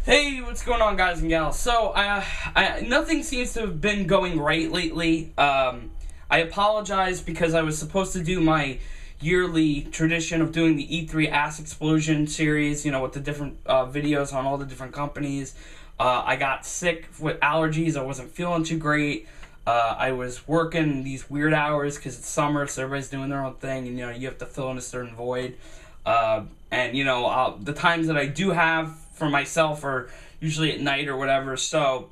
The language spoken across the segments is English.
Hey, what's going on, guys and gals? So, nothing seems to have been going right lately. I apologize because I was supposed to do my yearly tradition of doing the E3 Ass Explosion series, with the different videos on all the different companies. I got sick with allergies. I wasn't feeling too great. I was working these weird hours because it's summer, so everybody's doing their own thing, and, you have to fill in a certain void. The times that I do have for myself are usually at night or whatever, so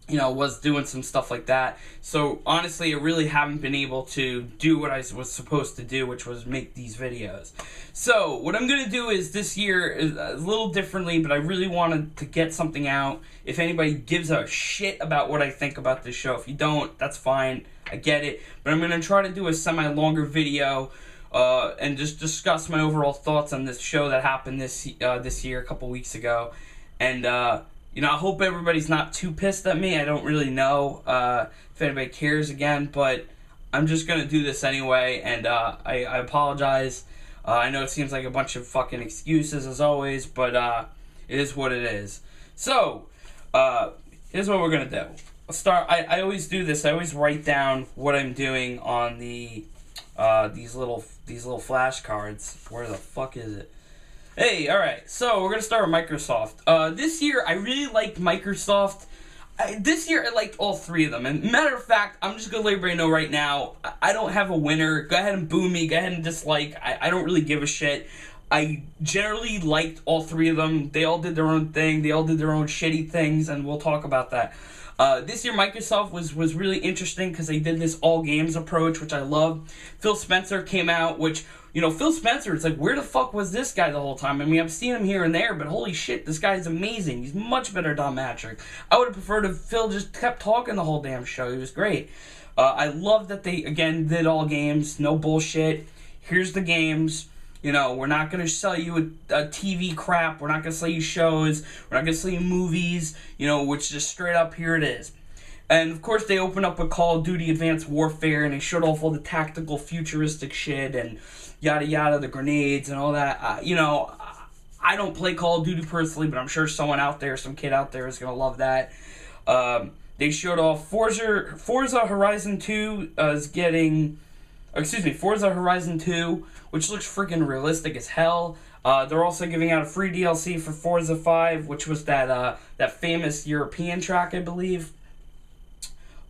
was doing some stuff like that. So honestly, I really haven't been able to do what I was supposed to do, which was make these videos. So what I'm gonna do is this year is a little differently, but I really wanted to get something out. If anybody gives a shit about what I think about this show, if you don't, that's fine, I get it, but I'm gonna try to do a semi-longer video and just discuss my overall thoughts on this show that happened this year, a couple weeks ago. And I hope everybody's not too pissed at me. I don't really know if anybody cares again, but I'm just gonna do this anyway, and I apologize. I know it seems like a bunch of fucking excuses as always, but it is what it is. So here's what we're gonna do. I'll start. I always do this. I always write down what I'm doing on the these little flashcards. Where the fuck is it? Hey, alright, so we're gonna start with Microsoft. This year, I really liked Microsoft. This year, I liked all three of them. And matter of fact, I'm just gonna let everybody know right now, I don't have a winner. Go ahead and boo me, go ahead and dislike. I don't really give a shit. I generally liked all three of them. They all did their own thing. They all did their own shitty things, and we'll talk about that. This year, Microsoft was really interesting because they did this all games approach, which I love. Phil Spencer came out, which, Phil Spencer, it's like, where the fuck was this guy the whole time? I mean, I've seen him here and there, but holy shit, this guy's amazing. He's much better than Don Matrick. I would have preferred if Phil just kept talking the whole damn show. He was great. I love that they, again, did all games. No bullshit. Here's the games. We're not going to sell you a TV crap. We're not going to sell you shows. We're not going to sell you movies, which just straight up, here it is. And, of course, they open up with Call of Duty Advanced Warfare, and they showed off all the tactical, futuristic shit, and yada yada, the grenades and all that. I don't play Call of Duty personally, but I'm sure someone out there, some kid out there is going to love that. They showed off Forza Horizon 2 is getting... Forza Horizon 2, which looks freaking realistic as hell. They're also giving out a free DLC for Forza 5, which was that famous European track, I believe.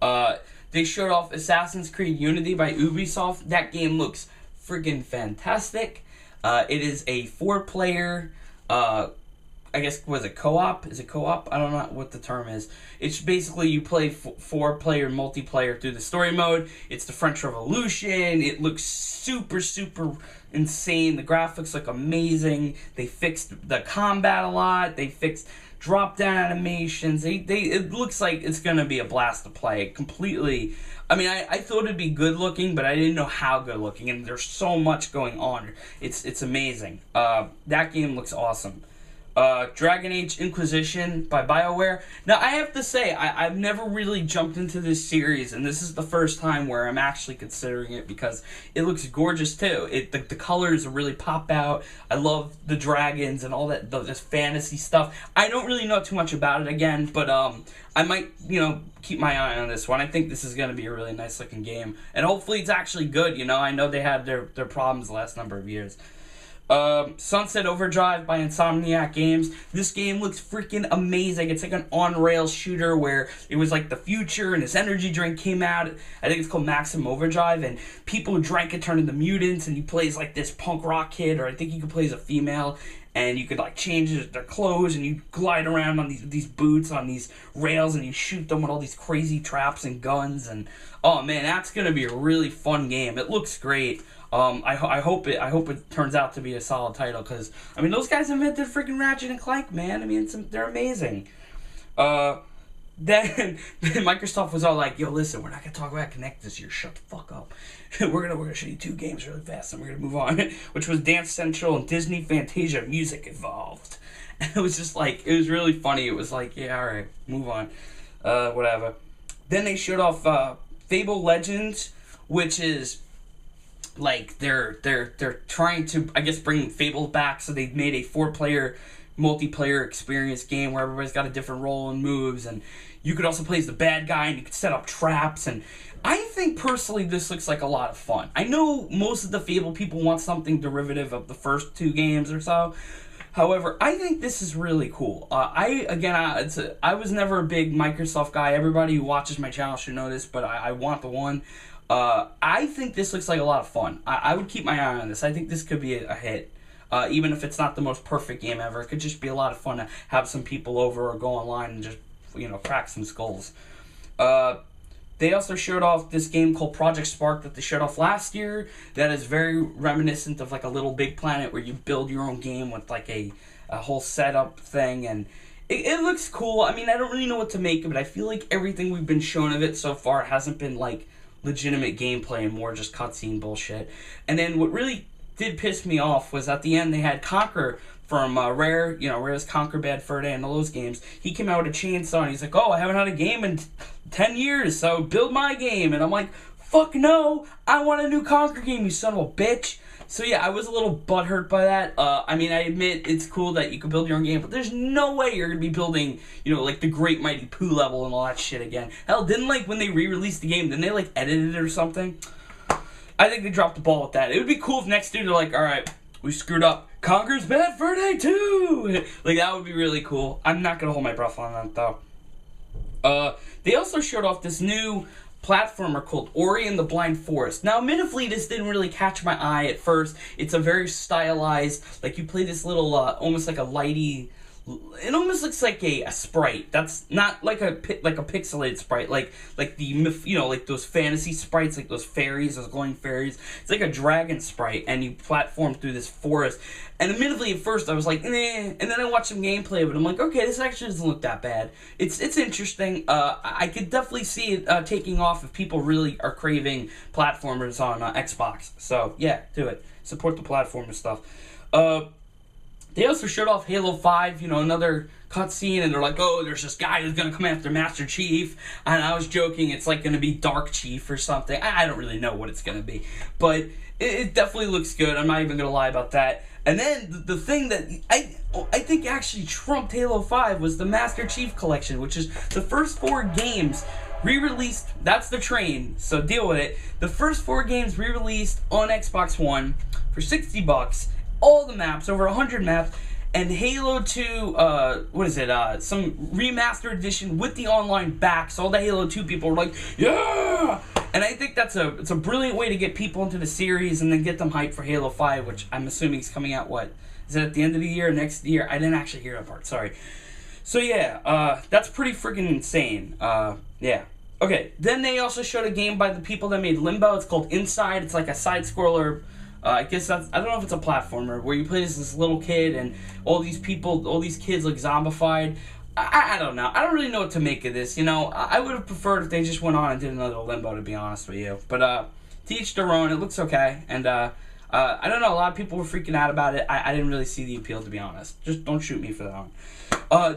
They showed off Assassin's Creed Unity by Ubisoft. That game looks freaking fantastic. It is a 4-player, I guess, was it co-op? Is it co-op? I don't know what the term is. It's basically you play 4-player multiplayer through the story mode. It's the French Revolution. It looks super, super insane. The graphics look amazing. They fixed the combat a lot. They fixed drop-down animations. It looks like it's going to be a blast to play. Completely. I mean, I thought it'd be good looking, but I didn't know how good looking. And there's so much going on. It's amazing. That game looks awesome. Dragon Age Inquisition by BioWare. Now, I have to say, I've never really jumped into this series, and this is the first time where I'm actually considering it because it looks gorgeous, too. The colors really pop out. I love the dragons and all that, this fantasy stuff. I don't really know too much about it again, but I might, keep my eye on this one. I think this is going to be a really nice-looking game, and hopefully it's actually good, I know they had their problems the last number of years. Sunset Overdrive by Insomniac Games. This game looks freaking amazing. It's like an on-rails shooter where it was like the future and this energy drink came out. I think it's called Maximum Overdrive, and people who drank it turned into mutants, and he plays like this punk rock kid, or I think he could play as a female, and you could like change their clothes, and you glide around on these boots on these rails, and you shoot them with all these crazy traps and guns, and oh man, that's gonna be a really fun game. It looks great. I hope it turns out to be a solid title, because I mean those guys invented freaking Ratchet and Clank, man. I mean they're amazing. Then Microsoft was all like, "Yo, listen, we're not gonna talk about Kinect this year. Shut the fuck up. we're gonna show you 2 games really fast, and we're gonna move on." Which was Dance Central and Disney Fantasia Music Evolved. And it was just like, it was really funny. It was like, yeah, all right, move on, whatever. Then they showed off Fable Legends, which is like they're trying to, I guess, bring Fable back, so they made a 4-player multiplayer experience game where everybody's got a different role and moves, and you could also play as the bad guy, and you could set up traps. And I think personally this looks like a lot of fun. I know most of the Fable people want something derivative of the first 2 games or so. However, I think this is really cool. I was never a big Microsoft guy. Everybody who watches my channel should know this, but I want the one. I think this looks like a lot of fun. I would keep my eye on this. I think this could be a hit. Even if it's not the most perfect game ever, it could just be a lot of fun to have some people over or go online and just, crack some skulls. They also showed off this game called Project Spark that they showed off last year that is very reminiscent of like a Little Big Planet where you build your own game with like a whole setup thing, and it looks cool. I mean, I don't really know what to make of it. I feel like everything we've been shown of it so far hasn't been like legitimate gameplay and more just cutscene bullshit. And then what really did piss me off was at the end they had Conker from Rare, Rare's Conker Bad Fur Day and all those games. He came out with a chainsaw and he's like, oh, I haven't had a game in 10 years, so build my game. And I'm like, fuck no, I want a new Conker game, you son of a bitch. So yeah, I was a little butthurt by that. I mean, I admit it's cool that you can build your own game, but there's no way you're going to be building, like the Great Mighty Pooh level and all that shit again. Hell, didn't when they re-released the game, didn't they edit it or something? I think they dropped the ball with that. It would be cool if next year they're like, alright, we screwed up. Conker's Bad Fur Day 2! That would be really cool. I'm not going to hold my breath on that, though. They also showed off this new platformer called Ori and the Blind Forest. Now, admittedly, this didn't really catch my eye at first. It's a very stylized, you play this little, almost like a lighty... It almost looks like a sprite. That's not like a pixelated sprite, like those fantasy sprites, like those fairies, those glowing fairies. It's like a dragon sprite, and you platform through this forest. And admittedly, at first I was like, eh, and then I watched some gameplay of it. I'm like, okay, this actually doesn't look that bad. It's interesting. I could definitely see it taking off if people really are craving platformers on Xbox. So yeah, do it. Support the platformer stuff. They also showed off Halo 5, another cutscene, and they're like, oh, there's this guy who's going to come after Master Chief, and I was joking, it's going to be Dark Chief or something. I don't really know what it's going to be, but it definitely looks good. I'm not even going to lie about that. And then the thing that I think actually trumped Halo 5 was the Master Chief Collection, which is the first 4 games re-released. That's the train, so deal with it. The first 4 games re-released on Xbox One for $60. All the maps, over 100 maps, and Halo 2, some remastered edition with the online back, so all the Halo 2 people were like, yeah! And I think it's a brilliant way to get people into the series and then get them hyped for Halo 5, which I'm assuming is coming out, is it at the end of the year, next year? I didn't actually hear that part, sorry. So yeah, that's pretty freaking insane, yeah. Okay, then they also showed a game by the people that made Limbo. It's called Inside. It's like a side-scroller. I guess I don't know if it's a platformer, where you play as this little kid and all these kids look zombified. I don't know. I don't really know what to make of this, I would have preferred if they just went on and did another Limbo, to be honest with you. But, to each their own, it looks okay. And, I don't know, a lot of people were freaking out about it. I didn't really see the appeal, to be honest. Just don't shoot me for that one.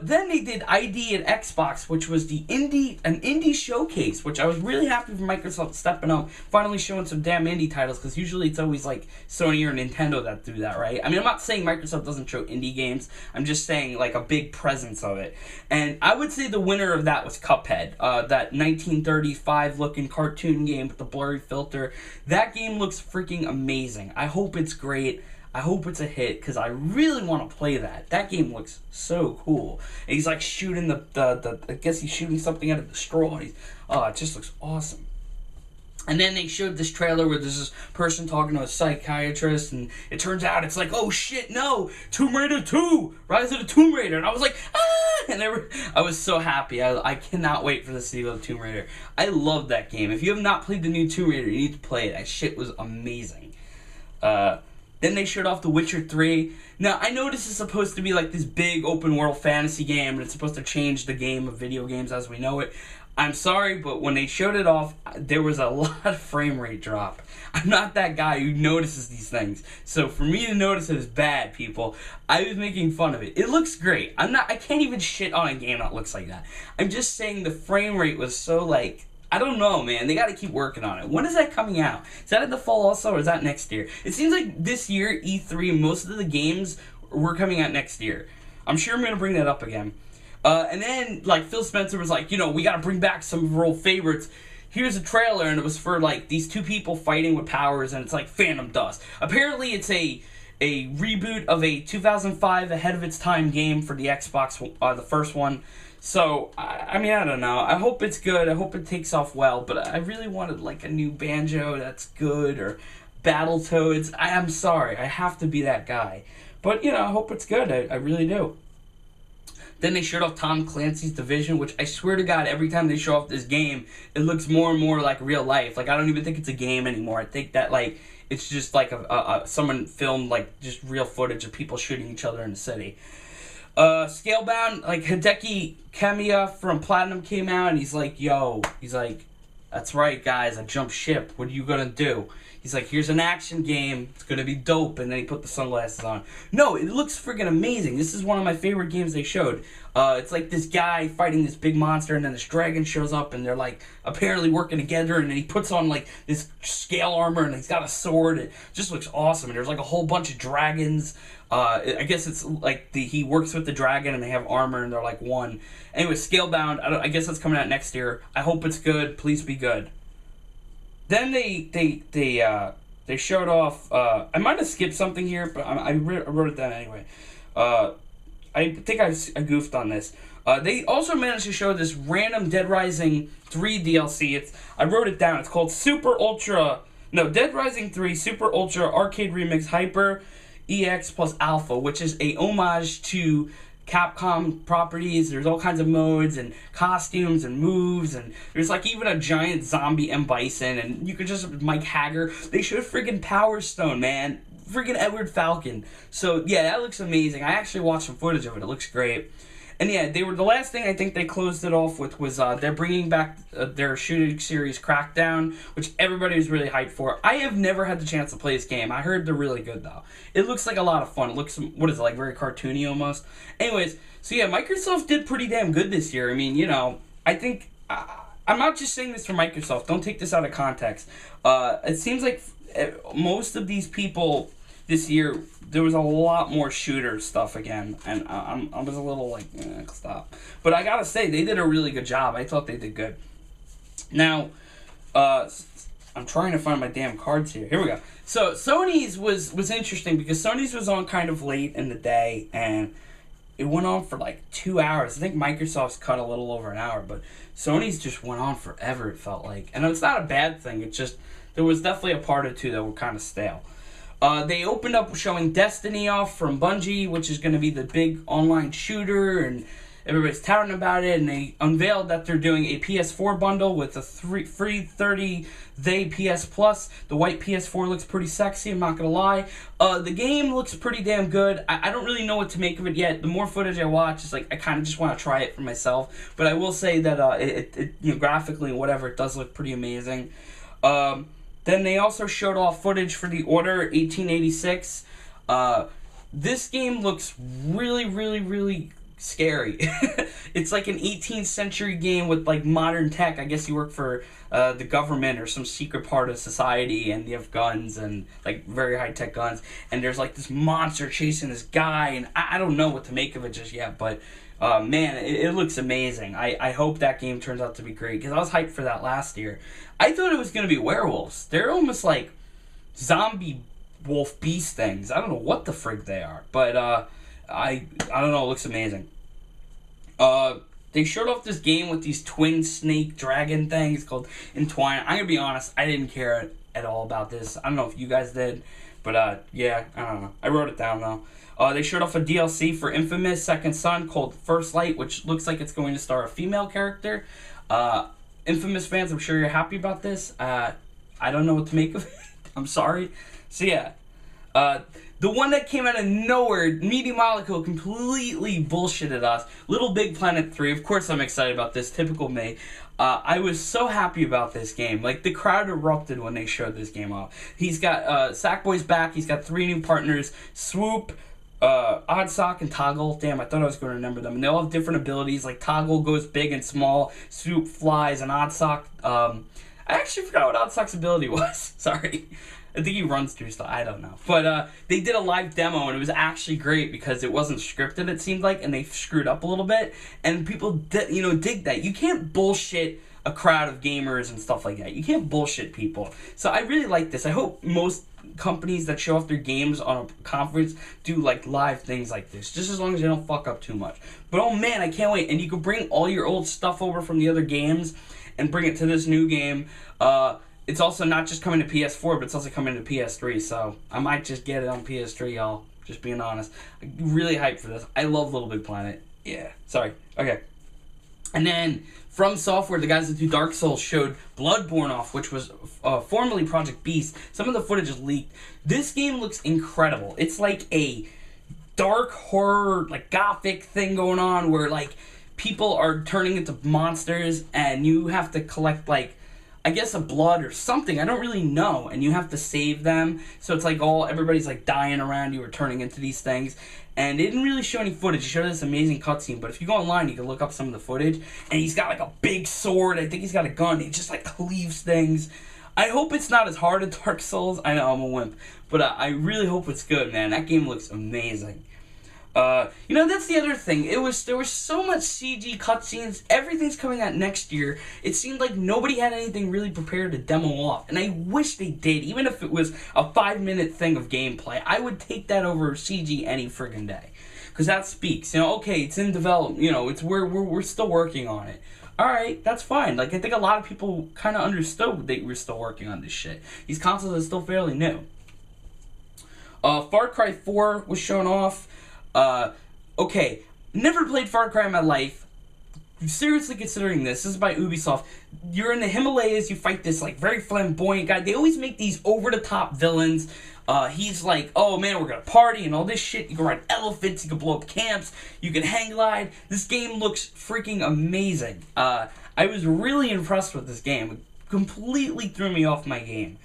Then they did ID at Xbox, which was an indie showcase, which I was really happy for Microsoft stepping up, finally showing some damn indie titles, because usually it's always Sony or Nintendo that do that, right? I mean, I'm not saying Microsoft doesn't show indie games, I'm just saying a big presence of it. And I would say the winner of that was Cuphead, that 1935 looking cartoon game with the blurry filter. That game looks freaking amazing. I hope it's great. I hope it's a hit, because I really want to play that. That game looks so cool. And he's shooting I guess he's shooting something out of the straw. It just looks awesome. And then they showed this trailer where there's this person talking to a psychiatrist, and it turns out it's oh shit, no, Tomb Raider 2, Rise of the Tomb Raider. And I was like, ah! And I was so happy. I cannot wait for the sequel of Tomb Raider. I love that game. If you have not played the new Tomb Raider, you need to play it. That shit was amazing. Then they showed off The Witcher 3. Now, I know this is supposed to be this big open-world fantasy game, and it's supposed to change the game of video games as we know it. I'm sorry, but when they showed it off, there was a lot of frame rate drop. I'm not that guy who notices these things. So for me to notice it is bad, people. I was making fun of it. It looks great. I can't even shit on a game that looks like that. I'm just saying the frame rate was so I I don't know, man. They got to keep working on it. When is that coming out? Is that in the fall also, or is that next year? It seems like this year, E3, most of the games were coming out next year. I'm sure I'm going to bring that up again. And then, like, Phil Spencer was like, we got to bring back some of our old favorites. Here's a trailer, and it was for, like, these two people fighting with powers, and it's like Phantom Dust. Apparently, it's a reboot of a 2005 ahead of its time game for the Xbox, the first one. So, I mean, I don't know. I hope it's good. I hope it takes off well, but I really wanted, like, a new Banjo that's good, or Battletoads. I'm sorry. I have to be that guy. But, I hope it's good. I really do. Then they showed off Tom Clancy's Division, which I swear to God, every time they show off this game, it looks more and more like real life. Like, I don't even think it's a game anymore. I think that, like, it's just like someone filmed, like, just real footage of people shooting each other in the city. Scalebound, like, Hideki Kamiya from Platinum came out, and he's like, that's right, guys, I jumped ship. What are you gonna do? He's like, here's an action game. It's going to be dope. And then he put the sunglasses on. No, it looks friggin' amazing. This is one of my favorite games they showed. It's like this guy fighting this big monster, and then this dragon shows up, and they're, like, apparently working together, and then he puts on, like, this scale armor, and he's got a sword. It just looks awesome. And there's, like, a whole bunch of dragons. I guess it's, like, he works with the dragon, and they have armor, and they're, like, one. Anyway, Scalebound, I guess that's coming out next year. I hope it's good. Please be good. Then they showed off. I might have skipped something here, but I wrote it down anyway. I think I goofed on this. They also managed to show this random Dead Rising 3 DLC. I wrote it down. It's called Dead Rising 3 Super Ultra Arcade Remix Hyper EX plus Alpha, which is a homage to Capcom properties. There's all kinds of modes and costumes and moves, and there's like even a giant zombie M. Bison, and you could just Mike Haggar. They showed friggin' Power Stone, man. Friggin' Edward Falcon. So yeah, that looks amazing. I actually watched some footage of it. It looks great. And yeah, the last thing I think they closed it off with was they're bringing back their shooting series Crackdown, which everybody was really hyped for. I have never had the chance to play this game. I heard they're really good though. It looks like a lot of fun. It looks, what is it, like very cartoony almost? Anyways, so yeah, Microsoft did pretty damn good this year. I mean, I think, I'm not just saying this for Microsoft. Don't take this out of context. It seems like most of these people this year, there was a lot more shooter stuff again, and I was a little like, stop. But I gotta say, they did a really good job. I thought they did good. Now, I'm trying to find my damn cards here. Here we go. So Sony's was interesting because Sony's was on kind of late in the day, and it went on for like 2 hours. I think Microsoft's cut a little over an hour, but Sony's just went on forever, it felt like. And it's not a bad thing. It's just, there was definitely a part or two that were kind of stale. They opened up showing Destiny off from Bungie, which is going to be the big online shooter, and everybody's touting about it, and they unveiled that they're doing a PS4 bundle with a free 30-day PS Plus. The white PS4 looks pretty sexy, I'm not going to lie. The game looks pretty damn good. I don't really know what to make of it yet. The more footage I watch, it's like I kind of just want to try it for myself. But I will say that it graphically and whatever, it does look pretty amazing. Then they also showed off footage for The Order 1886. This game looks really, really, really scary. It's like an 18th century game with like modern tech. I guess you work for the government or some secret part of society, and you have guns and like very high tech guns. And there's like this monster chasing this guy, and I don't know what to make of it just yet, but man, it looks amazing. I hope that game turns out to be great, because I was hyped for that last year. I thought it was going to be werewolves. They're almost like zombie wolf beast things. I don't know what the frig they are, but I don't know, it looks amazing. They showed off this game with these twin snake dragon things called Entwine. I'm going to be honest, I didn't care at all about this. I don't know if you guys did, but yeah, I don't know. I wrote it down though. They showed off a DLC for Infamous Second Son called First Light, which looks like it's going to star a female character. Infamous fans, I'm sure you're happy about this. I don't know what to make of it. I'm sorry. So yeah, the one that came out of nowhere, Media Molecule, completely bullshitted us. Little Big Planet 3, of course I'm excited about this, typical me. I was so happy about this game. Like, the crowd erupted when they showed this game off. He's got, Sackboy's back, he's got 3 new partners, Swoop, Oddsock and Toggle. Damn, I thought I was going to remember them. And they all have different abilities. Like Toggle goes big and small, Swoop flies, and Oddsock. I actually forgot what Oddsock's ability was. Sorry. I think he runs through stuff. I don't know. But they did a live demo, and it was actually great because it wasn't scripted, it seemed like, and they screwed up a little bit. And people, dig that. You can't bullshit a crowd of gamers and stuff like that. You can't bullshit people. So I really like this. I hope most companies that show off their games on a conference do like live things like this, just as long as they don't fuck up too much. But oh man, I can't wait. And you can bring all your old stuff over from the other games and bring it to this new game. It's also not just coming to PS4, but it's also coming to PS3, so I might just get it on PS3, y'all. Just being honest. I'm really hyped for this. I love Little Big Planet. Yeah, sorry. Okay. And then, From Software, the guys that do Dark Souls, showed Bloodborne off, which was formerly Project Beast. Some of the footage is leaked. This game looks incredible. It's like a dark horror, like gothic thing going on where, like, people are turning into monsters and you have to collect, like, I guess a blood or something, I don't really know, and you have to save them, so it's like everybody's like dying around you or turning into these things, and they didn't really show any footage. It showed this amazing cutscene, but if you go online, you can look up some of the footage, and he's got like a big sword, I think he's got a gun, he just like cleaves things. I hope it's not as hard as Dark Souls, I know I'm a wimp, but I really hope it's good, man. That game looks amazing. That's the other thing. There was so much CG cutscenes. Everything's coming out next year. It seemed like nobody had anything really prepared to demo off, and I wish they did. Even if it was a 5-minute thing of gameplay, I would take that over CG any friggin' day, because that speaks. Okay, it's in development. It's we're still working on it. All right, that's fine. Like I think a lot of people kind of understood that we're still working on this shit. These consoles are still fairly new. Far Cry 4 was shown off. Okay, never played Far Cry in my life. Seriously considering this. This is by Ubisoft. You're in the Himalayas, you fight this, like, very flamboyant guy. They always make these over-the-top villains. He's like, oh man, we're gonna party and all this shit. You can ride elephants, you can blow up camps, you can hang glide. This game looks freaking amazing. I was really impressed with this game. It completely threw me off my game.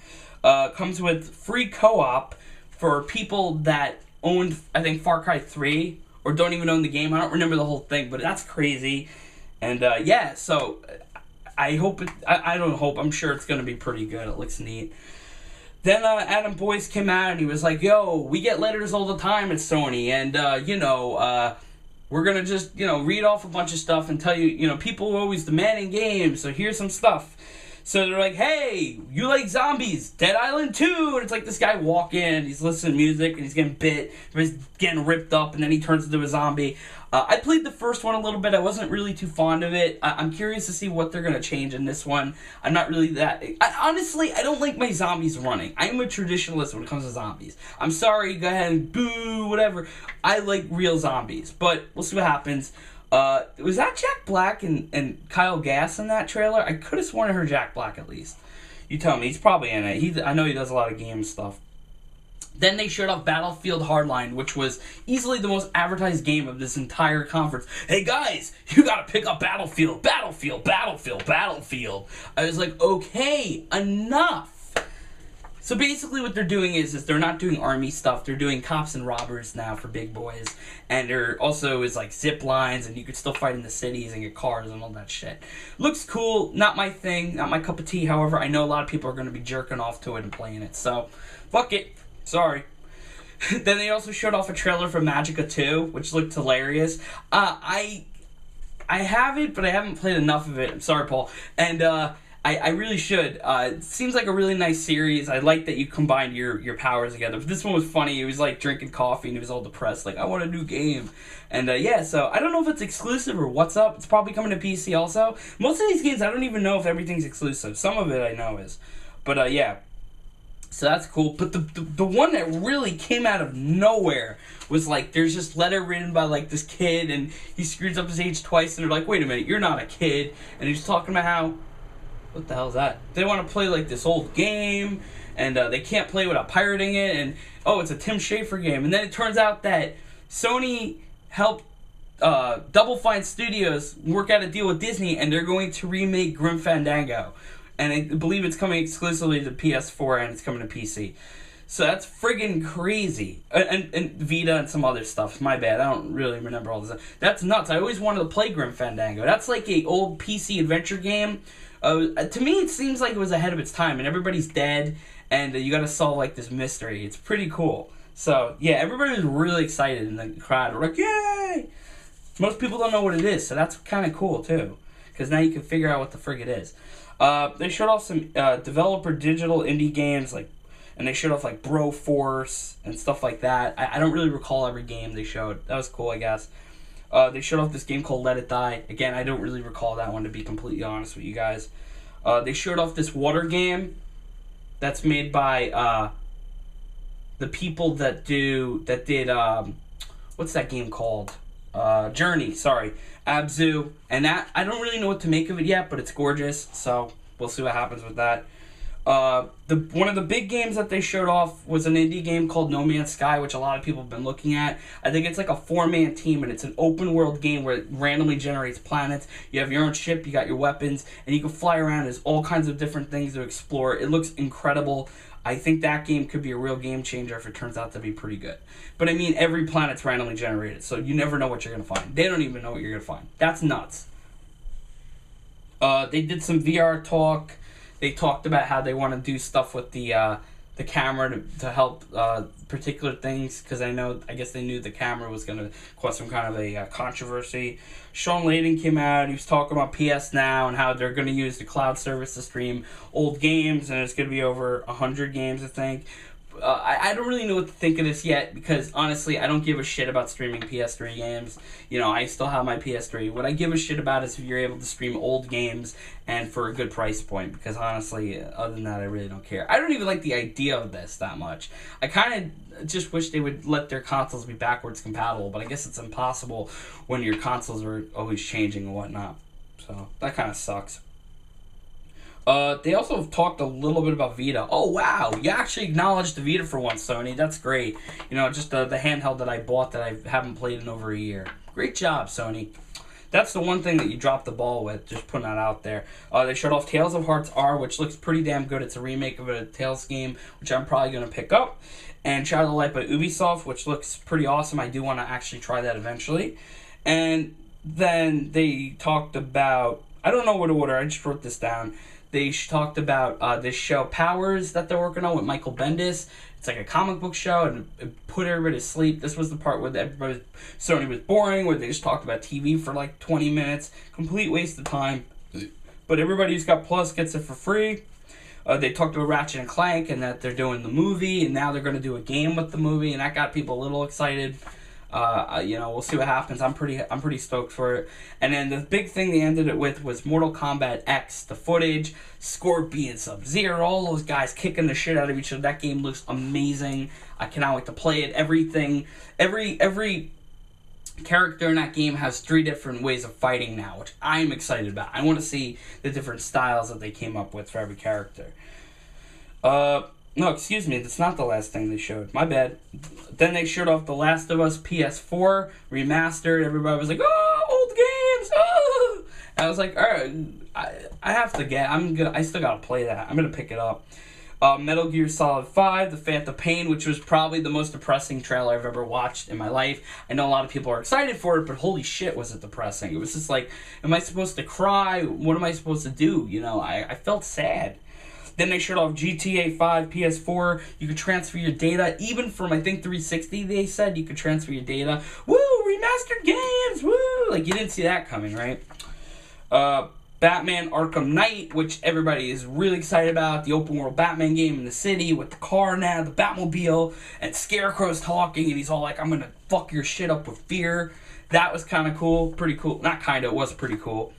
Comes with free co-op for people that owned, I think, Far Cry 3, or don't even own the game. I don't remember the whole thing, but that's crazy. And, so I hope I don't hope, I'm sure it's going to be pretty good. It looks neat. Then Adam Boyce came out and he was like, yo, we get letters all the time at Sony, and, we're going to just, read off a bunch of stuff and tell you, people are always demanding games, so here's some stuff. So they're like, hey, you like zombies? Dead Island 2! And it's like this guy walking, and he's listening to music, and he's getting bit, he's getting ripped up, and then he turns into a zombie. I played the first one a little bit. I wasn't really too fond of it. I'm curious to see what they're going to change in this one. I'm not really that... honestly, I don't like my zombies running. I'm a traditionalist when it comes to zombies. I'm sorry, go ahead and boo, whatever. I like real zombies, but we'll see what happens. Was that Jack Black and Kyle Gass in that trailer? I could have sworn I heard Jack Black at least. You tell me. He's probably in it. I know he does a lot of game stuff. Then they showed off Battlefield Hardline, which was easily the most advertised game of this entire conference. Hey guys, you gotta pick up Battlefield, Battlefield, Battlefield, Battlefield. I was like, okay, enough. So basically what they're doing is they're not doing army stuff. They're doing cops and robbers now for big boys. And there also is like zip lines, and you could still fight in the cities and get cars and all that shit. Looks cool. Not my thing. Not my cup of tea. However, I know a lot of people are going to be jerking off to it and playing it. So, fuck it. Sorry. Then they also showed off a trailer for Magicka 2, which looked hilarious. I have it, but I haven't played enough of it. I'm sorry, Paul. And, I really should. It seems like a really nice series. I like that you combined your powers together. But this one was funny. He was like drinking coffee and he was all depressed. Like, I want a new game. And so I don't know if it's exclusive or what's up. It's probably coming to PC also. Most of these games, I don't even know if everything's exclusive. Some of it I know is. But yeah. So that's cool. But the one that really came out of nowhere was like, there's this letter written by like this kid and he screws up his age twice and they're like, wait a minute, you're not a kid. And he's talking about how, what the hell is that? They want to play like this old game, and they can't play without pirating it, and oh, it's a Tim Schafer game. And then it turns out that Sony helped Double Fine Studios work out a deal with Disney, and they're going to remake Grim Fandango. And I believe it's coming exclusively to PS4, and it's coming to PC. So that's friggin' crazy. And Vita and some other stuff. My bad. I don't really remember all this. That's nuts. I always wanted to play Grim Fandango. That's like a old PC adventure game. To me, it seems like it was ahead of its time, and everybody's dead, and you gotta solve like this mystery. It's pretty cool. So yeah, everybody was really excited in the crowd. We're like, yay! Most people don't know what it is, so that's kind of cool too, because now you can figure out what the frig it is. They showed off some developer digital indie games, and they showed off like Broforce and stuff like that. I don't really recall every game they showed. That was cool, I guess. They showed off this game called Let It Die. Again, I don't really recall that one, to be completely honest with you guys. They showed off this water game that's made by the people that did what's that game called? Journey, sorry. Abzu. And that, I don't really know what to make of it yet, but it's gorgeous, so we'll see what happens with that. One of the big games that they showed off was an indie game called No Man's Sky, which a lot of people have been looking at. I think it's like a 4-man team, and it's an open world game where it randomly generates planets. You have your own ship, you got your weapons, and you can fly around. There's all kinds of different things to explore. It looks incredible. I think that game could be a real game changer if it turns out to be pretty good. But I mean, every planet's randomly generated, so you never know what you're going to find. They don't even know what you're going to find. That's nuts. They did some VR talk. They talked about how they want to do stuff with the camera to help particular things, because I guess they knew the camera was going to cause some kind of a controversy. Sean Layden came out. He was talking about PS Now and how they're going to use the cloud service to stream old games, and it's going to be over 100 games, I think. I don't really know what to think of this yet, because honestly, I don't give a shit about streaming PS3 games. You know, I still have my PS3. What I give a shit about is if you're able to stream old games and for a good price point, because honestly, other than that, I really don't care. I don't even like the idea of this that much. I kind of just wish they would let their consoles be backwards compatible, but I guess it's impossible when your consoles are always changing and whatnot. So that kind of sucks. They also talked a little bit about Vita. Oh, wow. You actually acknowledged the Vita for once, Sony. That's great. You know, just the handheld that I bought that I haven't played in over a year. Great job, Sony. That's the one thing that you dropped the ball with, just putting that out there. They showed off Tales of Hearts R, which looks pretty damn good. It's a remake of a Tales game, which I'm probably going to pick up. And Shadow of the Light by Ubisoft, which looks pretty awesome. I do want to actually try that eventually. And then they talked about, I don't know what order, I just wrote this down. They talked about this show Powers that they're working on with Michael Bendis. It's like a comic book show, and it put everybody to sleep. This was the part where Sony was boring, where they just talked about TV for like 20 minutes. Complete waste of time. But everybody who's got Plus gets it for free. They talked about Ratchet and Clank and that they're doing the movie, and now they're going to do a game with the movie, and that got people a little excited. You know, we'll see what happens. I'm pretty stoked for it. And then the big thing they ended it with was Mortal Kombat X, the footage, Scorpion, Sub-Zero, all those guys kicking the shit out of each other. That game looks amazing. I cannot wait to play it. Every character in that game has 3 different ways of fighting now, which I'm excited about. I want to see the different styles that they came up with for every character. No, excuse me, that's not the last thing they showed. My bad. Then they showed off The Last of Us PS4 remastered. Everybody was like, "Oh, old games!" Oh! And I was like, "All right, I have to get. I still gotta play that. I'm gonna pick it up." Metal Gear Solid 5, The Phantom Pain, which was probably the most depressing trailer I've ever watched in my life. I know a lot of people are excited for it, but holy shit, was it depressing. It was just like, am I supposed to cry? What am I supposed to do? You know, I felt sad. Then they showed off GTA 5 PS4. You could transfer your data, even from, I think, 360, they said you could transfer your data. Woo! Remastered games! Woo! Like, you didn't see that coming, right? Batman Arkham Knight, which everybody is really excited about. The open world Batman game in the city with the car now, the Batmobile, and Scarecrow's talking, and he's all like, "I'm gonna fuck your shit up with fear." That was kind of cool. Pretty cool. Not kind of, it was pretty cool.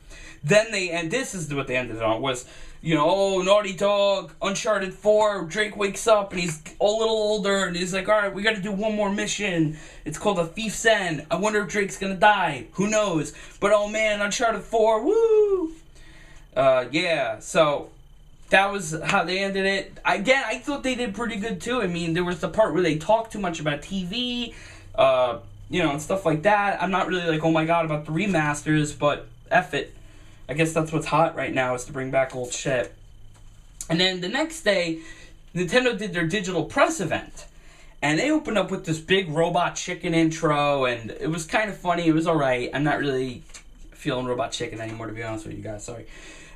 Then and this is what they ended it on, was, you know, oh, Naughty Dog, Uncharted 4, Drake wakes up and he's a little older and he's like, all right, we got to do one more mission. It's called A Thief's End. I wonder if Drake's going to die. Who knows? But oh man, Uncharted 4, woo! Yeah, so that was how they ended it. Again, I thought they did pretty good too. I mean, there was the part where they talked too much about TV, you know, and stuff like that. I'm not really like, oh my god, about the remasters, but F it. I guess that's what's hot right now, is to bring back old shit. And then the next day, Nintendo did their digital press event. And they opened up with this big Robot Chicken intro, and it was kind of funny. It was alright. I'm not really feeling Robot Chicken anymore, to be honest with you guys. Sorry.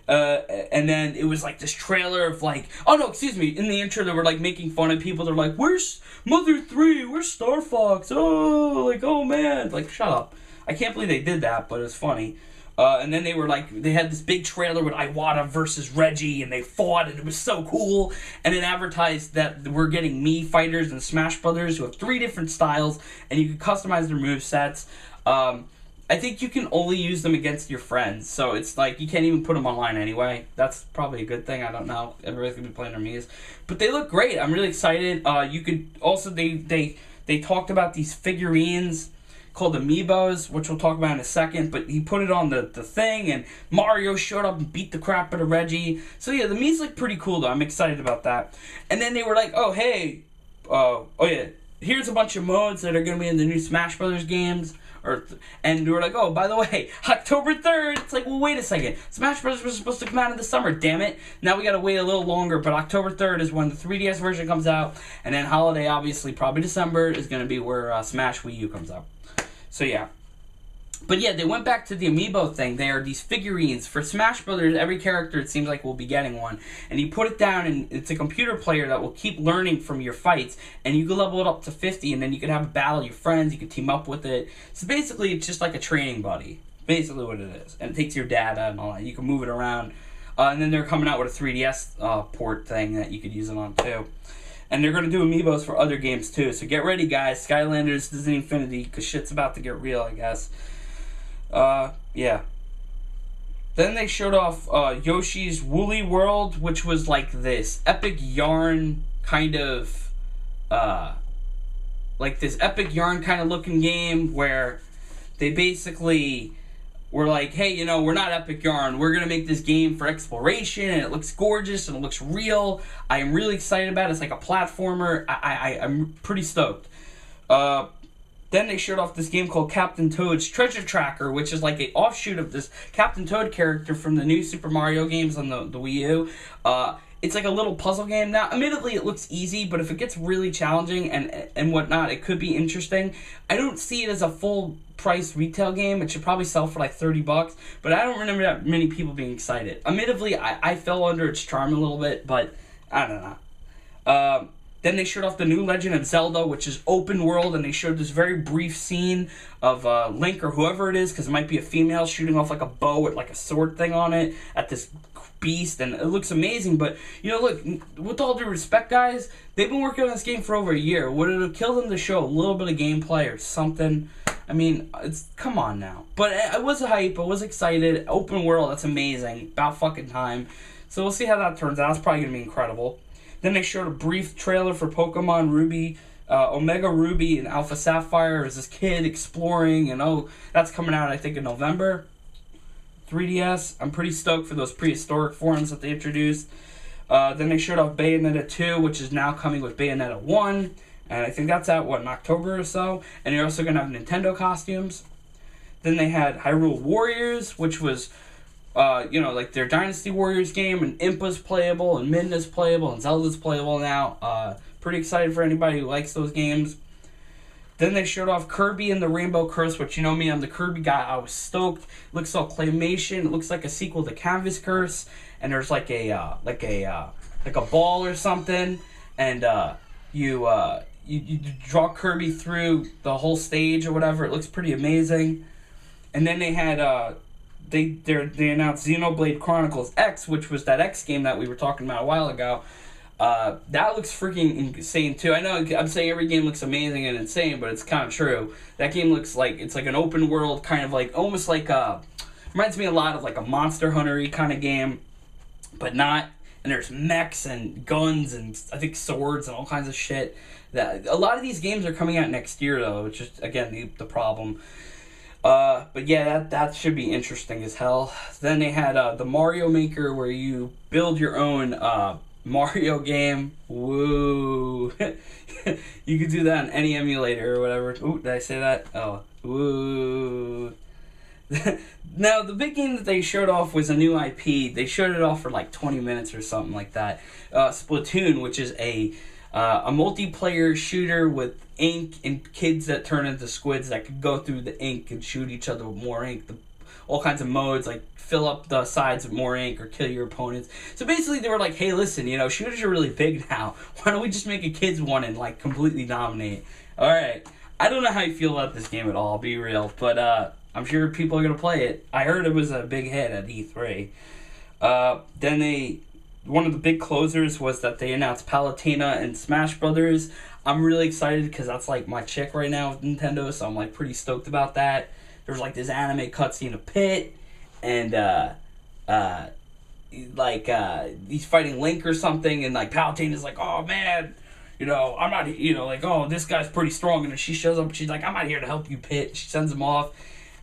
And then it was like this trailer of like, oh no, excuse me, in the intro they were like making fun of people. They're like, where's Mother 3? Where's Star Fox? Oh, like, oh man. Like, shut up. I can't believe they did that, but it was funny. And then they were like, they had this big trailer with Iwata versus Reggie, and they fought, and it was so cool. And it advertised that we're getting Mii fighters and Smash Brothers who have 3 different styles, and you can customize their movesets. I think you can only use them against your friends, so it's like you can't even put them online anyway. That's probably a good thing. I don't know. Everybody's gonna be playing their Mii's, but they look great. I'm really excited. You could also they talked about these figurines called Amiibos, which we'll talk about in a second, but he put it on the thing, and Mario showed up and beat the crap out of Reggie. So yeah, the Mii's look pretty cool, though. I'm excited about that. And then they were like, oh, hey, here's a bunch of modes that are going to be in the new Smash Brothers games. And we were like, oh, by the way, October 3rd. It's like, well, wait a second. Smash Brothers was supposed to come out in the summer, damn it. Now we got to wait a little longer, but October 3rd is when the 3DS version comes out, and then holiday, obviously, probably December, is going to be where Smash Wii U comes out. So yeah. But yeah, they went back to the Amiibo thing. They are these figurines. For Smash Brothers, every character, it seems like, will be getting one. And you put it down, and it's a computer player that will keep learning from your fights. And you can level it up to 50, and then you can have a battle with your friends. You can team up with it. So basically, it's just like a training buddy. Basically what it is. And it takes your data and all that. You can move it around. And then they're coming out with a 3DS port thing that you could use it on, too. And they're going to do Amiibos for other games, too. So get ready, guys. Skylanders, Disney Infinity, because shit's about to get real, I guess. Yeah. Then they showed off Yoshi's Woolly World, which was like this epic yarn kind of, looking game where they basically were like, hey, you know, we're not Epic Yarn. We're going to make this game for exploration, and it looks gorgeous, and it looks real. I am really excited about it. It's like a platformer. I'm pretty stoked. Then they showed off this game called Captain Toad's Treasure Tracker, which is like an offshoot of this Captain Toad character from the new Super Mario games on the Wii U. It's like a little puzzle game. Now, admittedly, it looks easy, but if it gets really challenging and whatnot, it could be interesting. I don't see it as a full-price retail game. It should probably sell for like $30, but I don't remember that many people being excited. Admittedly, I fell under its charm a little bit, but I don't know. Then they showed off the new Legend of Zelda, which is open world, and they showed this very brief scene of Link or whoever it is, because it might be a female shooting off like a bow with like a sword thing on it at this beast, and it looks amazing. But, you know, look, with all due respect, guys, they've been working on this game for over a year. Would it have killed them to show a little bit of gameplay or something? I mean, come on now. But I was hype, I was excited. Open world, that's amazing. About fucking time. So we'll see how that turns out. It's probably going to be incredible. Then they showed a brief trailer for Pokemon Ruby, Omega Ruby, and Alpha Sapphire. There's this kid exploring, and that's coming out, I think, in November. 3DS. I'm pretty stoked for those prehistoric forms that they introduced. Then they showed off Bayonetta 2, which is now coming with Bayonetta 1. And I think that's out, in October or so. And you're also going to have Nintendo costumes. Then they had Hyrule Warriors, which was, like their Dynasty Warriors game. And Impa's playable, and Midna's playable, and Zelda's playable now. Pretty excited for anybody who likes those games. Then they showed off Kirby and the Rainbow Curse, which, you know me, I'm the Kirby guy. I was stoked. It looks all claymation. It looks like a sequel to Canvas Curse. And there's like a ball or something. And you draw Kirby through the whole stage or whatever. It looks pretty amazing. And then they had they announced Xenoblade Chronicles X, which was that X game that we were talking about a while ago. That looks freaking insane too. I know I'm saying every game looks amazing and insane, but it's kind of true. That game looks like it's like an open world kind of like almost like reminds me a lot of like a Monster Hunter-y kind of game, but not. And there's mechs and guns and I think swords and all kinds of shit. That a lot of these games are coming out next year though, which is again the problem. But yeah, that should be interesting as hell. Then they had the Mario Maker where you build your own Mario game. Woo. You could do that on any emulator or whatever. Ooh, did I say that? Oh. Woo. Now, the big game that they showed off was a new IP. They showed it off for like 20 minutes or something like that. Splatoon, which is a multiplayer shooter with ink and kids that turn into squids that could go through the ink and shoot each other with more ink. All kinds of modes, like fill up the sides with more ink or kill your opponents. So basically they were like, hey, listen, you know, shooters are really big now. Why don't we just make a kids one and like completely dominate? Alright, I don't know how you feel about this game at all, I'll be real, but I'm sure people are going to play it. I heard it was a big hit at E3. Then one of the big closers was that they announced Palutena and Smash Brothers. I'm really excited because that's like my chick right now with Nintendo, so I'm like pretty stoked about that. There's like this anime cutscene of Pit, and he's fighting Link or something, and like Palutena's like, oh man, you know, I'm not, you know, like, oh, this guy's pretty strong, and then she shows up, she's like, I'm not here to help you, Pit. She sends him off.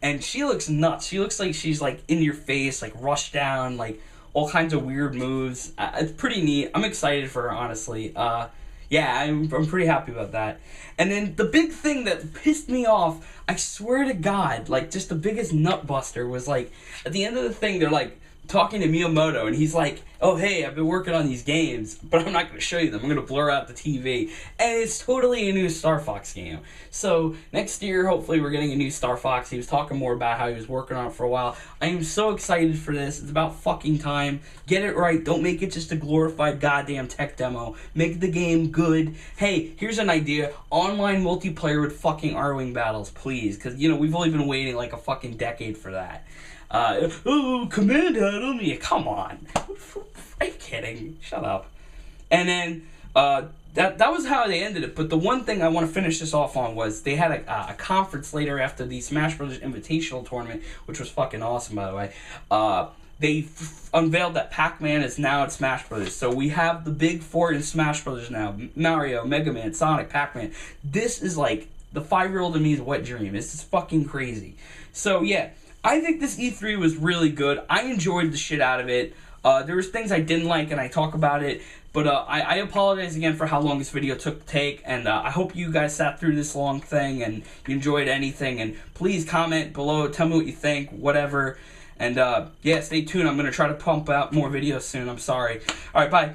And she looks nuts. She looks like she's, like, in your face, like, rush down, like, all kinds of weird moves. It's pretty neat. I'm excited for her, honestly. Yeah, I'm pretty happy about that. And then the big thing that pissed me off, I swear to God, like, just the biggest nut buster was, like, at the end of the thing, they're, like, talking to Miyamoto, and he's like, oh, hey, I've been working on these games, but I'm not going to show you them. I'm going to blur out the TV. And it's totally a new Star Fox game. So next year, hopefully, we're getting a new Star Fox. He was talking more about how he was working on it for a while. I am so excited for this. It's about fucking time. Get it right. Don't make it just a glorified goddamn tech demo. Make the game good. Hey, here's an idea. Online multiplayer with fucking R-Wing battles, please. Because, you know, we've only been waiting like a fucking decade for that. Command Adam, yeah, come on. Are you kidding? Shut up. And then, that was how they ended it. But the one thing I want to finish this off on was they had a conference later after the Smash Brothers Invitational Tournament, which was fucking awesome, by the way. They unveiled that Pac-Man is now at Smash Brothers. So we have the big four in Smash Brothers now. Mario, Mega Man, Sonic, Pac-Man. This is like the 5-year-old in me's wet dream. This is fucking crazy. So, yeah. I think this E3 was really good. I enjoyed the shit out of it. There was things I didn't like, and I talk about it. But I apologize again for how long this video took to take. And I hope you guys sat through this long thing and you enjoyed anything. And please comment below. Tell me what you think. Whatever. And yeah, stay tuned. I'm going to try to pump out more videos soon. I'm sorry. Alright, bye.